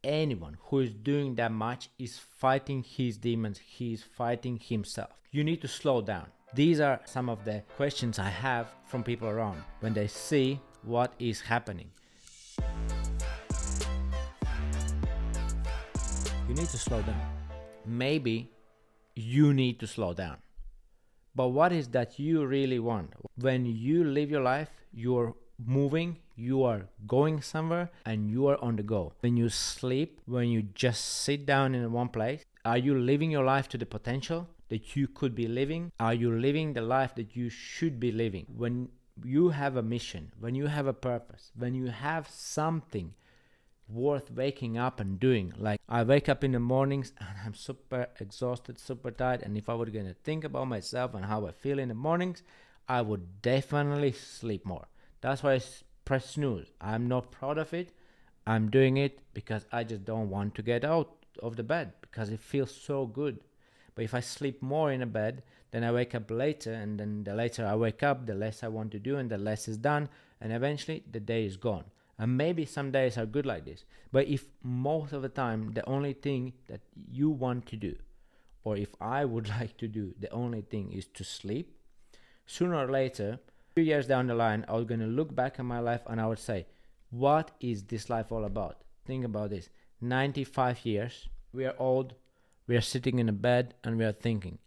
anyone who is doing that much is fighting his demons, he is fighting himself. You need to slow down. These are some of the questions I have from people around when they see what is happening. You need to slow down. Maybe you need to slow down. But what is that you really want? When you live your life, you're moving, you are going somewhere, and you are on the go. When you sleep, when you just sit down in one place, are you living your life to the potential that you could be living? Are you living the life that you should be living? When you have a mission, when you have a purpose, when you have something worth waking up and doing. Like, I wake up in the mornings and I'm super exhausted, super tired, and if I were going to think about myself and how I feel in the mornings, I would definitely sleep more. That's why I press snooze. I'm not proud of it. I'm doing it because I just don't want to get out of the bed because it feels so good. But if I sleep more in a bed, then I wake up later, and then the later I wake up, the less I want to do and the less is done, and eventually the day is gone. And maybe some days are good like this. But if most of the time the only thing that you want to do, or if I would like to do, the only thing is to sleep, sooner or later, 2 years down the line, I was going to look back at my life and I would say, what is this life all about? Think about this. 95 years, we are old, we are sitting in a bed and we are thinking.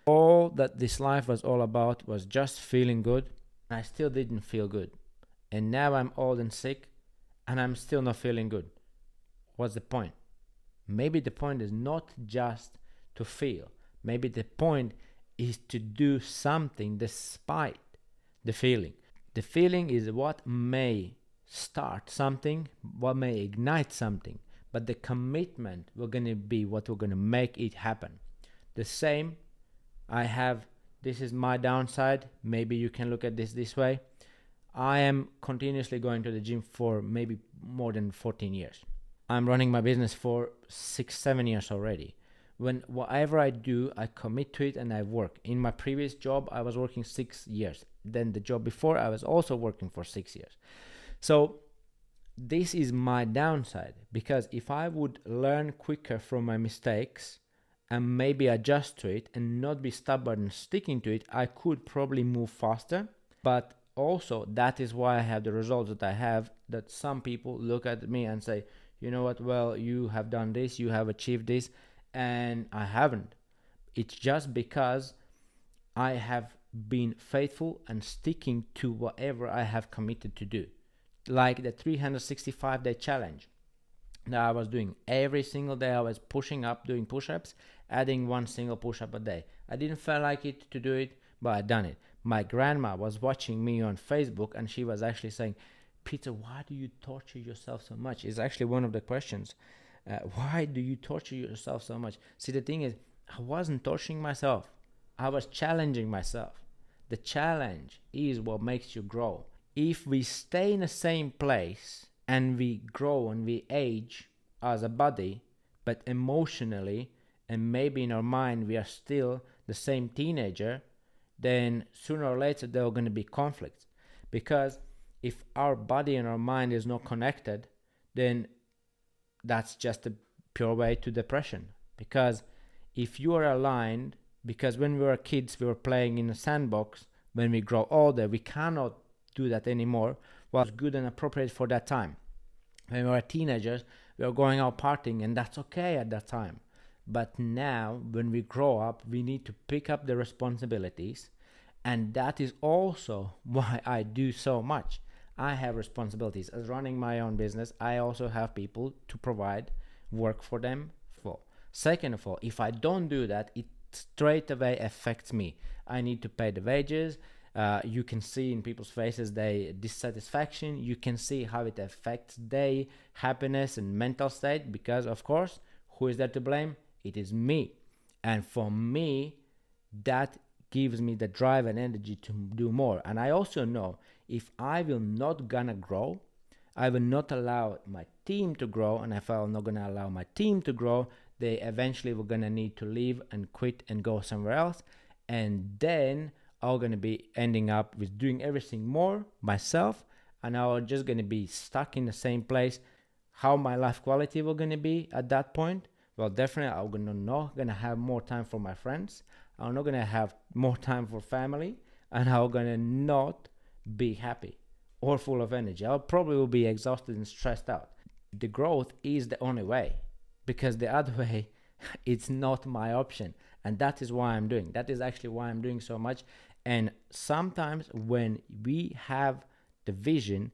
All that this life was all about was just feeling good. I still didn't feel good. And now I'm old and sick, and I'm still not feeling good. What's the point? Maybe the point is not just to feel. Maybe the point is to do something despite the feeling. The feeling is what may start something, what may ignite something, but the commitment will going to be what will going to make it happen. The same I have, this is my downside. Maybe you can look at this way. I am continuously going to the gym for maybe more than 14 years. I'm running my business for 6-7 years already. When whatever I do, I commit to it and I work. In my previous job, I was working 6 years. Then the job before, I was also working for 6 years. So this is my downside, because if I would learn quicker from my mistakes and maybe adjust to it and not be stubborn and sticking to it, I could probably move faster. But also, that is why I have the results that I have, that some people look at me and say, you know what, well, you have done this, you have achieved this, and I haven't. It's just because I have been faithful and sticking to whatever I have committed to do. Like the 365-day challenge that I was doing. Every single day I was pushing up, doing push-ups, adding one single push-up a day. I didn't feel like it to do it, but I done it. My grandma was watching me on Facebook and she was actually saying, Peter, why do you torture yourself so much? It's actually one of the questions. Why do you torture yourself so much? See, the thing is, I wasn't torturing myself. I was challenging myself. The challenge is what makes you grow. If we stay in the same place and we grow and we age as a body, but emotionally and maybe in our mind we are still the same teenager, then sooner or later there are going to be conflicts. Because if our body and our mind is not connected, then that's just a pure way to depression. Because if you are aligned, because when we were kids we were playing in a sandbox, when we grow older we cannot do that anymore. Was good and appropriate for that time. When we were teenagers we were going out partying, and that's okay at that time. But now when we grow up we need to pick up the responsibilities, and that is also why I do so much. I have responsibilities as running my own business. I also have people to provide work for them for. Second of all, if I don't do that, it straight away affects me. I need to pay the wages. You can see in people's faces their dissatisfaction. You can see how it affects their happiness and mental state, because of course, who is there to blame? It is me. And for me, that gives me the drive and energy to do more. And I also know if I will not gonna grow, I will not allow my team to grow, and if I'm not gonna allow my team to grow, they eventually were gonna need to leave and quit and go somewhere else, and then I'm gonna be ending up with doing everything more myself, and I'm just gonna be stuck in the same place. how my life quality will gonna be at that point. Well, definitely I'm not gonna have more time for my friends. I'm not gonna have more time for family, and I'm gonna not be happy or full of energy. I'll probably will be exhausted and stressed out. The growth is the only way, because the other way, it's not my option. And that is why I'm doing. That is actually why I'm doing so much. And sometimes when we have the vision,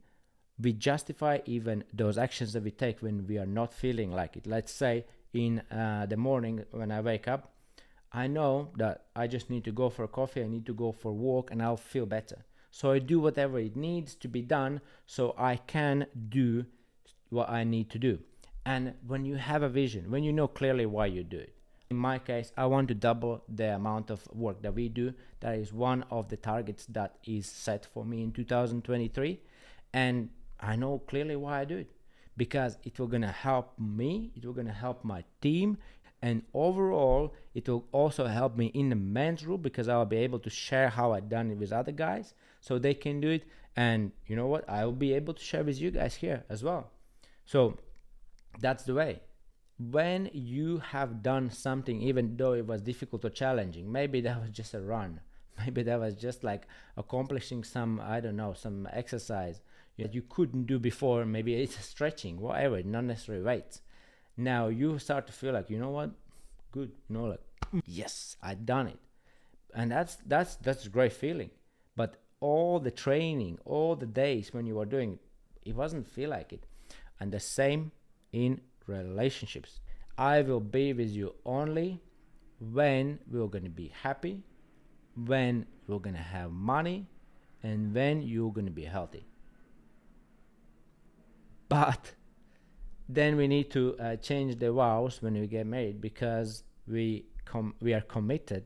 we justify even those actions that we take when we are not feeling like it. Let's say in the morning when I wake up, I know that I just need to go for a coffee, I need to go for a walk, and I'll feel better. So I do whatever it needs to be done so I can do what I need to do. And when you have a vision, when you know clearly why you do it, in my case, I want to double the amount of work that we do. That is one of the targets that is set for me in 2023. And I know clearly why I do it, because it will gonna help me, it will gonna help my team, and overall it will also help me in the men's group, because I'll be able to share how I done it with other guys so they can do it. And you know what, I'll be able to share with you guys here as well. So that's the way. When you have done something, even though it was difficult or challenging, maybe that was just a run, maybe that was just like accomplishing some, I don't know, some exercise that you couldn't do before, maybe it's stretching, whatever, not necessarily weights. Now you start to feel like, you know what, good, you know, like, yes, I done it. And that's a great feeling. But all the training, all the days when you were doing it, it wasn't feel like it. And the same in relationships. I will be with you only when we're going to be happy, when we're going to have money, and when you're going to be healthy. But then we need to change the vows when we get married, because we are committed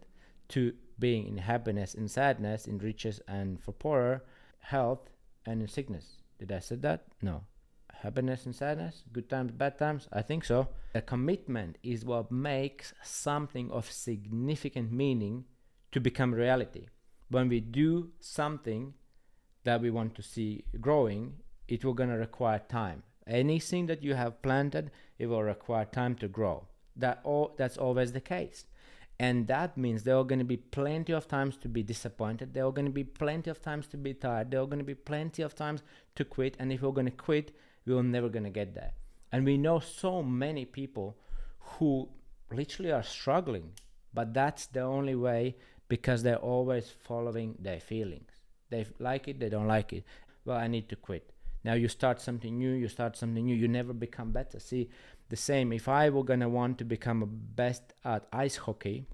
to being in happiness, in sadness, in riches and for poorer, health and in sickness. Did I say that? No. Happiness and sadness, good times, bad times, I think so. The commitment is what makes something of significant meaning to become reality. When we do something that we want to see growing, it will gonna require time. Anything that you have planted, it will require time to grow. That's always the case. And that means there are going to be plenty of times to be disappointed. There are going to be plenty of times to be tired. There are going to be plenty of times to quit. And if we're going to quit, we're never going to get there. And we know so many people who literally are struggling, but that's the only way, because they're always following their feelings. They like it, they don't like it. Well, I need to quit. Now you start something new, you never become better. See, the same, if I were going to want to become a best at ice hockey,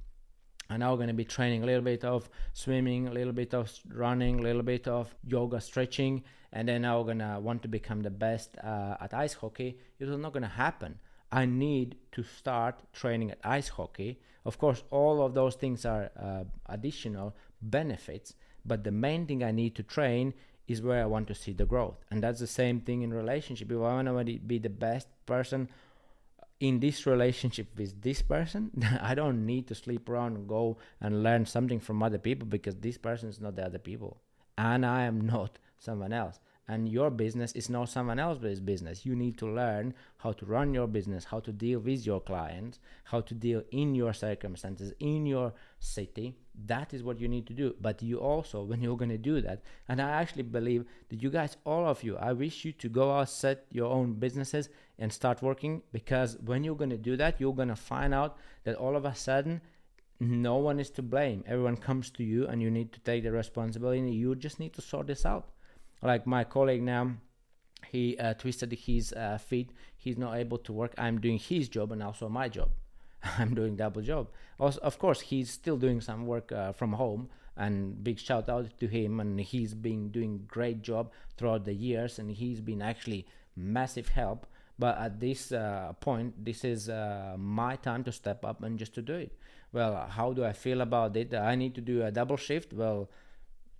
and I'm going to be training a little bit of swimming, a little bit of running, a little bit of yoga, stretching, and then I'm going to want to become the best at ice hockey, it is not going to happen. I need to start training at ice hockey. Of course, all of those things are additional benefits, but the main thing I need to train is where I want to see the growth. And that's the same thing in relationship. If I want to be the best person in this relationship with this person, I don't need to sleep around and go and learn something from other people, because this person is not the other people and I am not someone else. And your business is not someone else's business. You need to learn how to run your business, how to deal with your clients, how to deal in your circumstances, in your city. That is what you need to do. But you also, when you're going to do that, and I actually believe that you guys, all of you, I wish you to go out, set your own businesses and start working, because when you're going to do that, you're going to find out that all of a sudden, no one is to blame. Everyone comes to you and you need to take the responsibility. You just need to sort this out. Like my colleague now, he twisted his feet. He's not able to work. I'm doing his job and also my job. I'm doing double job. Also, of course, he's still doing some work from home, and big shout out to him. And he's been doing great job throughout the years, and he's been actually massive help. But at this point, this is my time to step up and just to do it. Well, how do I feel about it? I need to do a double shift. Well,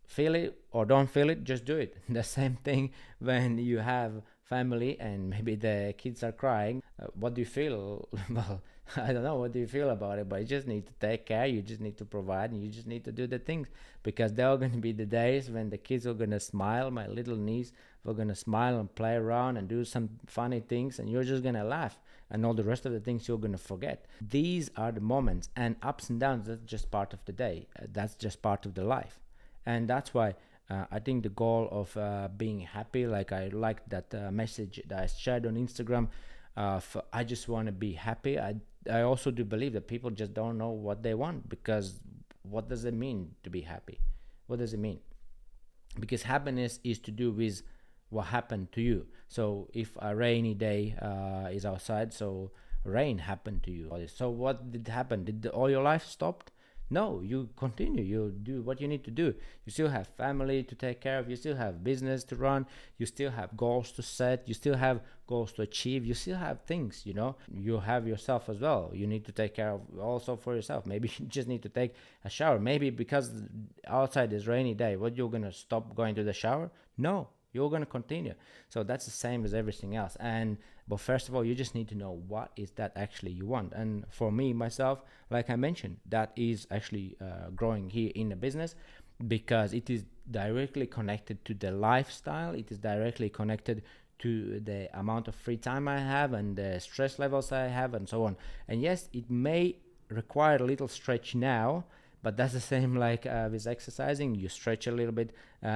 feel it or don't feel it, just do it. The same thing when you have family and maybe the kids are crying, what do you feel? Well, I don't know, what do you feel about it? But you just need to take care, you just need to provide, and you just need to do the things, because there are going to be the days when the kids are going to smile. My little niece were going to smile and play around and do some funny things, and you're just going to laugh, and all the rest of the things you're going to forget. These are the moments, and ups and downs, that's just part of the day. That's just part of the life. And that's why I think the goal of being happy, like I like that message that I shared on Instagram, I just want to be happy. I also do believe that people just don't know what they want, because what does it mean to be happy? What does it mean? Because happiness is to do with what happened to you. So if a rainy day is outside, so rain happened to you. So what did happen? Did all your life stop? No, you continue, you do what you need to do. You still have family to take care of, you still have business to run, you still have goals to set, you still have goals to achieve, you still have things, you have yourself as well. You need to take care of also for yourself. Maybe you just need to take a shower. Maybe because outside is rainy day, what, you're gonna stop going to the shower? No, you're going to continue. So that's the same as everything else. But first of all, you just need to know what is that actually you want. And for me, myself, like I mentioned, that is actually growing here in the business, because it is directly connected to the lifestyle. It is directly connected to the amount of free time I have and the stress levels I have and so on. And yes, it may require a little stretch now, but that's the same like with exercising. You stretch a little bit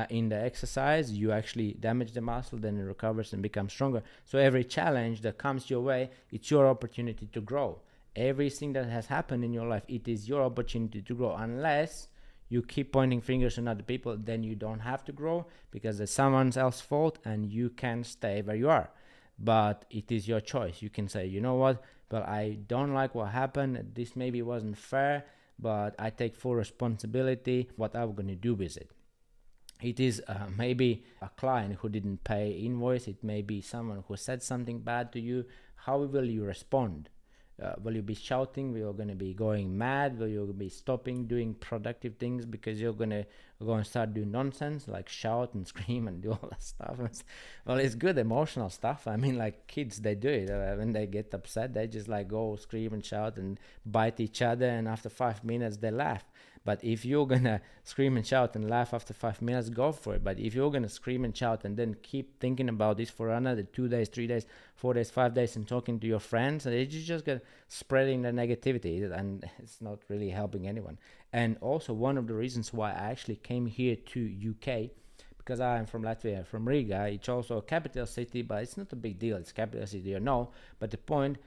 in the exercise, you actually damage the muscle, then it recovers and becomes stronger. So every challenge that comes your way, it's your opportunity to grow. Everything that has happened in your life, it is your opportunity to grow. Unless you keep pointing fingers on other people, then you don't have to grow, because it's someone else's fault and you can stay where you are. But it is your choice. You can say, you know what, well, I don't like what happened, this maybe wasn't fair, but I take full responsibility what I'm going to do with it. It is maybe a client who didn't pay invoice. It may be someone who said something bad to you. How will you respond? Will you be shouting? Will you going to be going mad? Will you be stopping doing productive things because you're going to go and start doing nonsense, like shout and scream and do all that stuff? Well, it's good emotional stuff. I mean, like kids, they do it. When they get upset, they just like go scream and shout and bite each other, and after 5 minutes they laugh. But if you're gonna scream and shout and laugh after 5 minutes, go for it. But if you're gonna scream and shout and then keep thinking about this for another 2 days, 3 days, 4 days, 5 days, and talking to your friends, and you just get spreading the negativity, and it's not really helping anyone. And also, one of the reasons why I actually came here to UK, because I am from Latvia, from Riga. It's also a capital city, but it's not a big deal. It's capital city or no. But the point,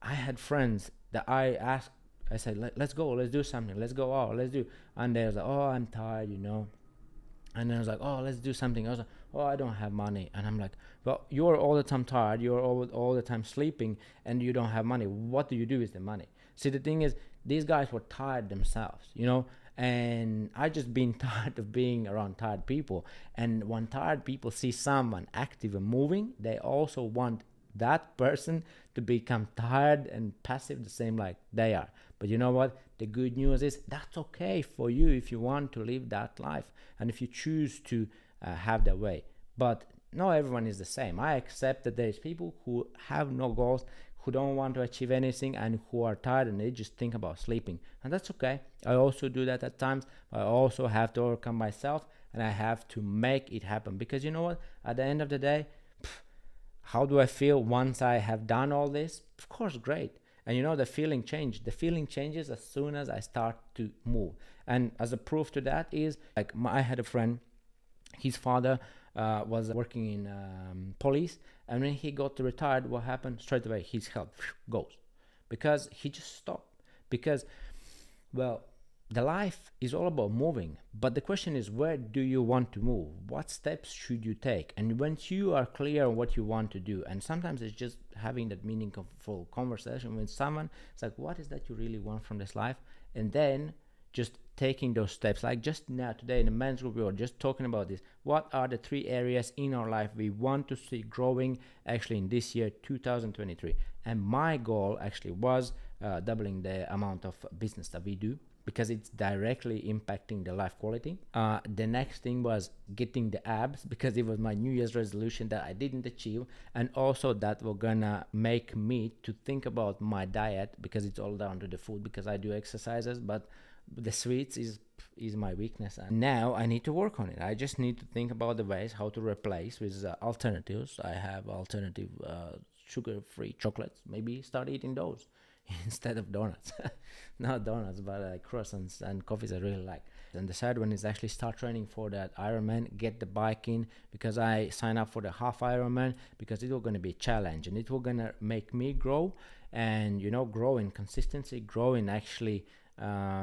I had friends that I asked. I said, let's go, let's do something, let's go out, let's do. And they was like, oh, I'm tired, And then I was like, oh, let's do something. I was like, oh, I don't have money. And I'm like, well, you're all the time tired, you're all the time sleeping, and you don't have money. What do you do with the money? See, the thing is, these guys were tired themselves, and I just been tired of being around tired people. And when tired people see someone active and moving, they also want that person to become tired and passive the same like they are. But you know what? The good news is that's okay for you if you want to live that life and if you choose to have that way. But not everyone is the same. I accept that there's people who have no goals, who don't want to achieve anything, and who are tired and they just think about sleeping. And that's okay. I also do that at times. I also have to overcome myself, and I have to make it happen. Because you know what? At the end of the day, how do I feel once I have done all this? Of course, great. And the feeling changed. The feeling changes as soon as I start to move. And as a proof to that is, like, I had a friend, his father was working in police, and when he got retired, what happened? Straight away, his health goes. Because he just stopped. Because, well, the life is all about moving, but the question is, where do you want to move? What steps should you take? And once you are clear on what you want to do, and sometimes it's just having that meaningful conversation with someone, it's like, what is that you really want from this life? And then just taking those steps. Like just now, today in the men's group, we were just talking about this. What are the 3 areas in our life we want to see growing actually in this year, 2023? And my goal actually was doubling the amount of business that we do. because it's directly impacting the life quality. The next thing was getting the abs, because it was my New Year's resolution that I didn't achieve, and also that were gonna make me to think about my diet, because it's all down to the food, because I do exercises, but the sweets is my weakness, and now I need to work on it. I just need to think about the ways how to replace with alternatives. I have alternative sugar-free chocolates. Maybe start eating those instead of donuts. Not donuts, but croissants and coffees I really like. And the third one is actually start training for that Ironman, get the bike in, because I signed up for the half Ironman because it was going to be a challenge, and it was going to make me grow, and grow in consistency, grow in actually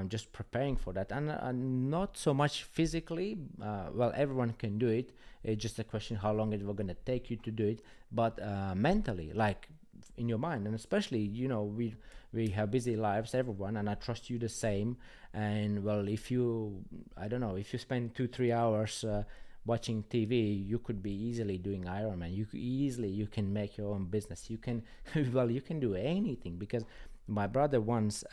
just preparing for that, and not so much physically. Well, everyone can do it. It's just a question how long it was going to take you to do it, but mentally, like in your mind, and especially we have busy lives, everyone, and I trust you the same. And well, if you spend 2-3 hours watching TV, you could be easily doing Ironman. You can make your own business. You can you can do anything, because my brother once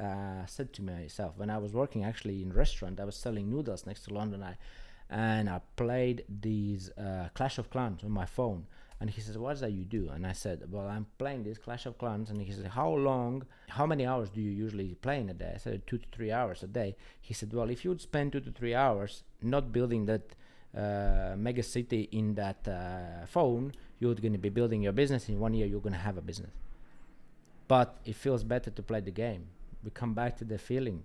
said to myself, when I was working actually in a restaurant, I was selling noodles next to London Eye, and I played these Clash of Clans on my phone. And he says, what is that you do? And I said, well, I'm playing this Clash of Clans. And he said, how many hours do you usually play in a day? I said, 2 to 3 hours a day. He said, well, if you would spend 2 to 3 hours not building that mega city in that phone, you're going to be building your business. In 1 year, you're going to have a business. But it feels better to play the game. We come back to the feeling.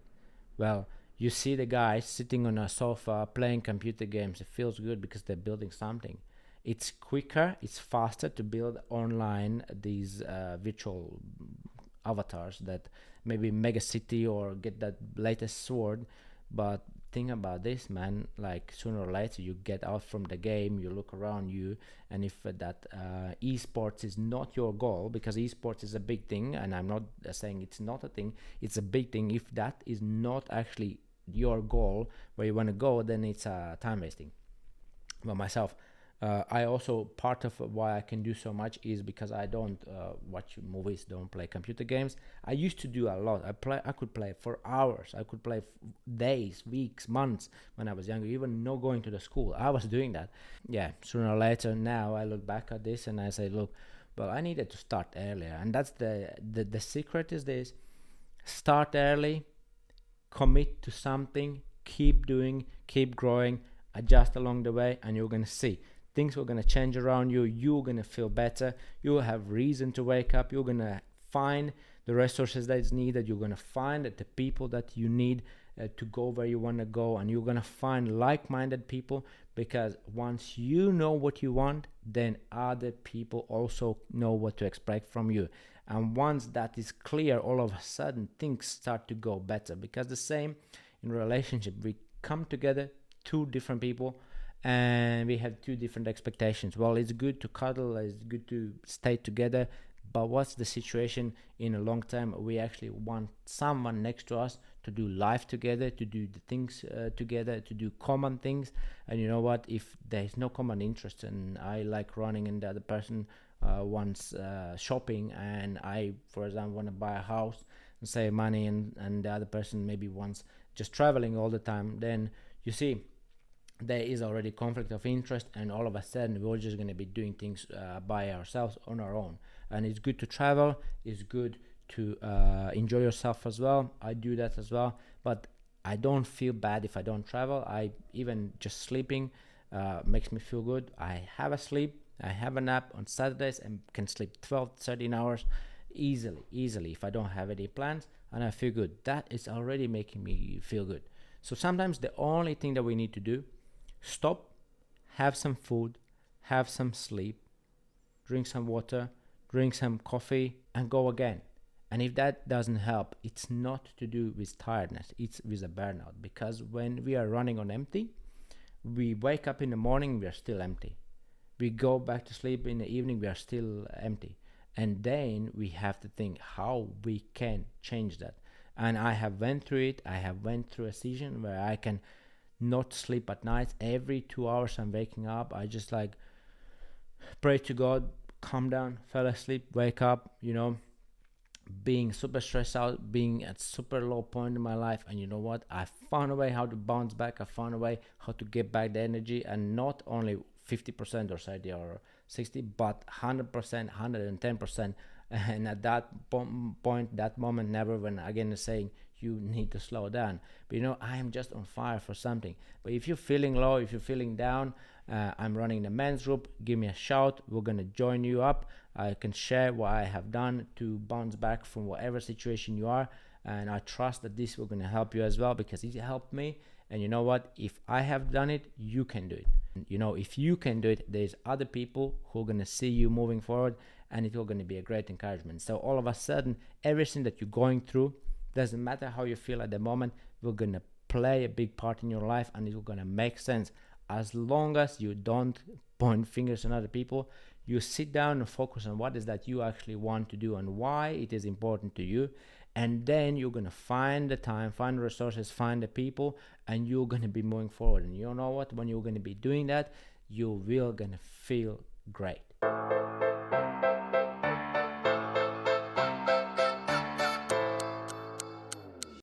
Well, you see the guys sitting on a sofa playing computer games. It feels good because they're building something. It's quicker, it's faster to build online these virtual avatars that maybe mega city or get that latest sword. But think about this, man, like sooner or later you get out from the game, you look around you, and if that esports is not your goal, because esports is a big thing, and I'm not saying it's not a thing, it's a big thing. If that is not actually your goal where you want to go, then it's time wasting. Well, myself, I also, part of why I can do so much is because I don't watch movies, don't play computer games. I used to do a lot. I could play for hours. I could play days, weeks, months when I was younger, even not going to the school. I was doing that. Yeah, sooner or later, now I look back at this and I say, look, well, I needed to start earlier. And that's the secret is this: start early, commit to something, keep doing, keep growing, adjust along the way, and you're going to see things are going to change around you. You're going to feel better. You'll have reason to wake up. You're going to find the resources that's needed. You're going to find the people that you need to go where you want to go. And you're going to find like-minded people, because once you know what you want, then other people also know what to expect from you. And once that is clear, all of a sudden things start to go better. Because the same in relationship, we come together, two different people, and we have two different expectations. Well, it's good to cuddle, it's good to stay together, but what's the situation in a long time? We actually want someone next to us to do life together, to do the things together, to do common things. And you know what, if there's no common interest, and I like running and the other person wants shopping, and I, for example, want to buy a house and save money, and the other person maybe wants just traveling all the time, then you see there is already conflict of interest, and all of a sudden we're just going to be doing things by ourselves on our own. And it's good to travel, it's good to enjoy yourself as well. I do that as well, but I don't feel bad if I don't travel. I even just sleeping makes me feel good. I have a sleep, I have a nap on Saturdays and can sleep 12-13 hours easily if I don't have any plans, and I feel good. That is already making me feel good. So sometimes the only thing that we need to do: stop, have some food, have some sleep, drink some water, drink some coffee, and go again. And if that doesn't help, it's not to do with tiredness, it's with a burnout. Because when we are running on empty, we wake up in the morning, we are still empty. We go back to sleep in the evening, we are still empty. And then we have to think how we can change that. And I have went through it. I have went through a season where I can not sleep at night. Every 2 hours I'm waking up, I just like pray to God, calm down, fell asleep, wake up, being super stressed out, being at super low point in my life, and you know what, I found a way how to bounce back. I found a way how to get back the energy, and not only 50% or 30 or 60, but 100%, 110%. And at that point, that moment, never when again is saying you need to slow down. But you know, I am just on fire for something. But if you're feeling low, if you're feeling down, I'm running the men's group. Give me a shout. We're gonna join you up. I can share what I have done to bounce back from whatever situation you are, and I trust that this will gonna help you as well, because it helped me. And you know what? If I have done it, you can do it. You know, if you can do it, there's other people who are gonna see you moving forward, and it's all gonna be a great encouragement. So all of a sudden, everything that you're going through, doesn't matter how you feel at the moment, we're gonna play a big part in your life, and it's gonna make sense. As long as you don't point fingers on other people, you sit down and focus on what is that you actually want to do and why it is important to you. And then you're gonna find the time, find the resources, find the people, and you're gonna be moving forward. And you know what? When you're gonna be doing that, you will gonna feel great.